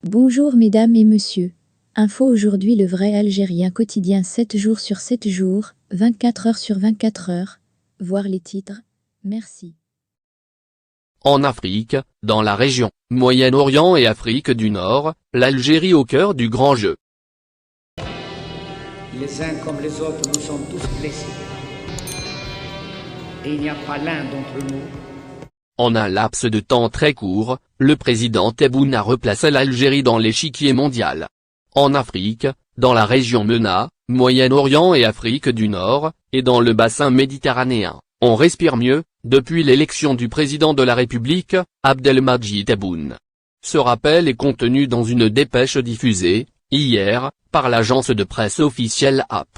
Bonjour mesdames et messieurs. Info aujourd'hui le vrai algérien quotidien 7 jours sur 7 jours, 24 heures sur 24 heures. Voir les titres. Merci. En Afrique, dans la région, Moyen-Orient et Afrique du Nord, l'Algérie au cœur du grand jeu. Les uns comme les autres, nous sommes tous blessés. Et il n'y a pas l'un d'entre nous. En un laps de temps très court, le président Tebboune a replacé l'Algérie dans l'échiquier mondial. En Afrique, dans la région MENA, Moyen-Orient et Afrique du Nord, et dans le bassin méditerranéen, on respire mieux, depuis l'élection du président de la République, Abdelmadjid Tebboune. Ce rappel est contenu dans une dépêche diffusée, hier, par l'agence de presse officielle AP.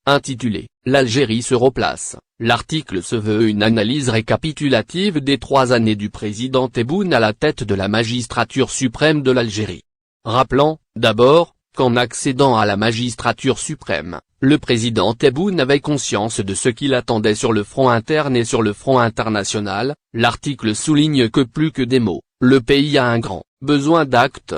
Intitulé « L'Algérie se replace », l'article se veut une analyse récapitulative des 3 années du président Tebboune à la tête de la magistrature suprême de l'Algérie. Rappelant, d'abord, qu'en accédant à la magistrature suprême, le président Tebboune avait conscience de ce qu'il attendait sur le front interne et sur le front international, l'article souligne que plus que des mots, le pays a un grand besoin d'actes.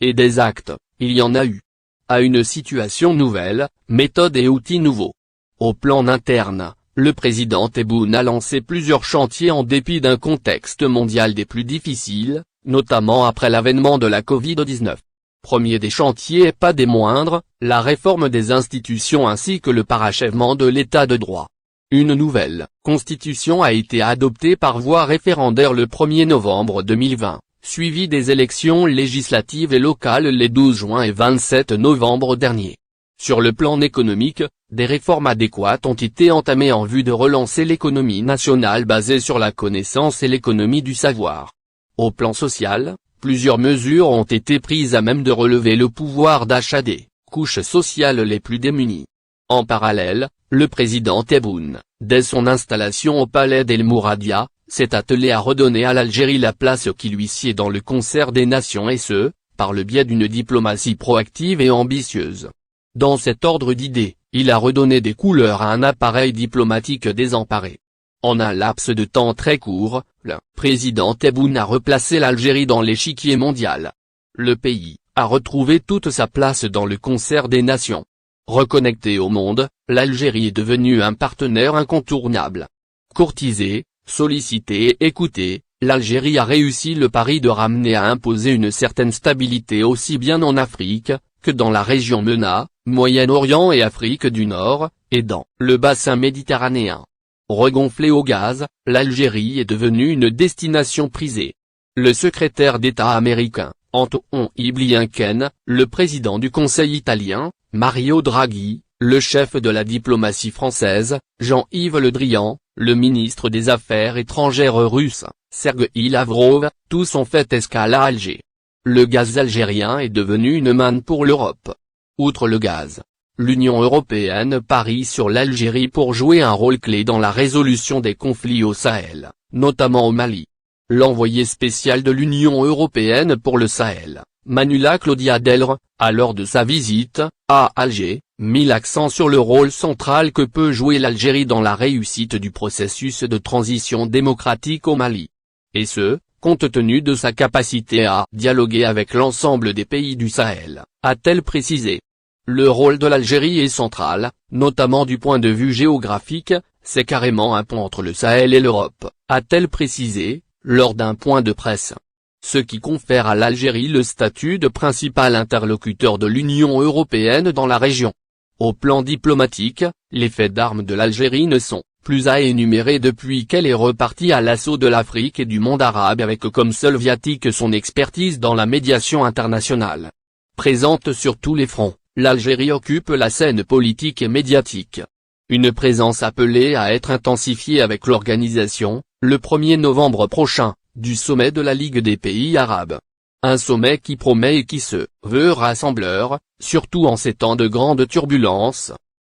Et des actes, il y en a eu. À une situation nouvelle, méthode et outils nouveaux. Au plan interne, le président Tebboune a lancé plusieurs chantiers en dépit d'un contexte mondial des plus difficiles, notamment après l'avènement de la Covid-19. Premier des chantiers et pas des moindres, la réforme des institutions ainsi que le parachèvement de l'état de droit. Une nouvelle constitution a été adoptée par voie référendaire le 1er novembre 2020. Suivi des élections législatives et locales les 12 juin et 27 novembre derniers. Sur le plan économique, des réformes adéquates ont été entamées en vue de relancer l'économie nationale basée sur la connaissance et l'économie du savoir. Au plan social, plusieurs mesures ont été prises à même de relever le pouvoir d'achat des couches sociales les plus démunies. En parallèle, le président Tebboune, dès son installation au palais d'El Mouradia, s'est attelé à redonner à l'Algérie la place qui lui sied dans le concert des nations et ce, par le biais d'une diplomatie proactive et ambitieuse. Dans cet ordre d'idées, il a redonné des couleurs à un appareil diplomatique désemparé. En un laps de temps très court, le président Tebboune a replacé l'Algérie dans l'échiquier mondial. Le pays a retrouvé toute sa place dans le concert des nations. Reconnecté au monde, l'Algérie est devenue un partenaire incontournable. Courtisée, sollicitée et écoutée, l'Algérie a réussi le pari de ramener à imposer une certaine stabilité aussi bien en Afrique, que dans la région MENA, Moyen-Orient et Afrique du Nord, et dans le bassin méditerranéen. Regonflée au gaz, l'Algérie est devenue une destination prisée. Le secrétaire d'État américain, Anthony Blinken, le président du Conseil italien, Mario Draghi, le chef de la diplomatie française, Jean-Yves Le Drian, le ministre des Affaires étrangères russe, Sergueï Lavrov, tous ont fait escale à Alger. Le gaz algérien est devenu une manne pour l'Europe. Outre le gaz, l'Union européenne parie sur l'Algérie pour jouer un rôle clé dans la résolution des conflits au Sahel, notamment au Mali. L'envoyé spécial de l'Union européenne pour le Sahel, Manuela Claudia Delre, a lors de sa visite à Alger, mis l'accent sur le rôle central que peut jouer l'Algérie dans la réussite du processus de transition démocratique au Mali. Et ce, compte tenu de sa capacité à dialoguer avec l'ensemble des pays du Sahel, a-t-elle précisé. Le rôle de l'Algérie est central, notamment du point de vue géographique, c'est carrément un pont entre le Sahel et l'Europe, a-t-elle précisé, lors d'un point de presse. Ce qui confère à l'Algérie le statut de principal interlocuteur de l'Union européenne dans la région. Au plan diplomatique, les faits d'armes de l'Algérie ne sont plus à énumérer depuis qu'elle est repartie à l'assaut de l'Afrique et du monde arabe avec comme seul viatique son expertise dans la médiation internationale. Présente sur tous les fronts, l'Algérie occupe la scène politique et médiatique. Une présence appelée à être intensifiée avec l'organisation, le 1er novembre prochain, du sommet de la Ligue des pays arabes. Un sommet qui promet et qui se veut rassembleur, surtout en ces temps de grande turbulence.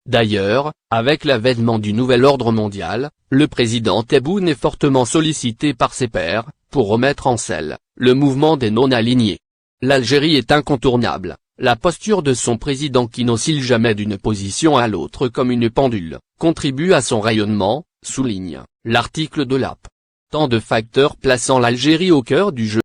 D'ailleurs, avec l'avènement du nouvel ordre mondial, le président Tebboune est fortement sollicité par ses pairs, pour remettre en selle le mouvement des non-alignés. L'Algérie est incontournable, la posture de son président qui n'oscille jamais d'une position à l'autre comme une pendule, contribue à son rayonnement, souligne l'article de l'AP. Tant de facteurs plaçant l'Algérie au cœur du jeu.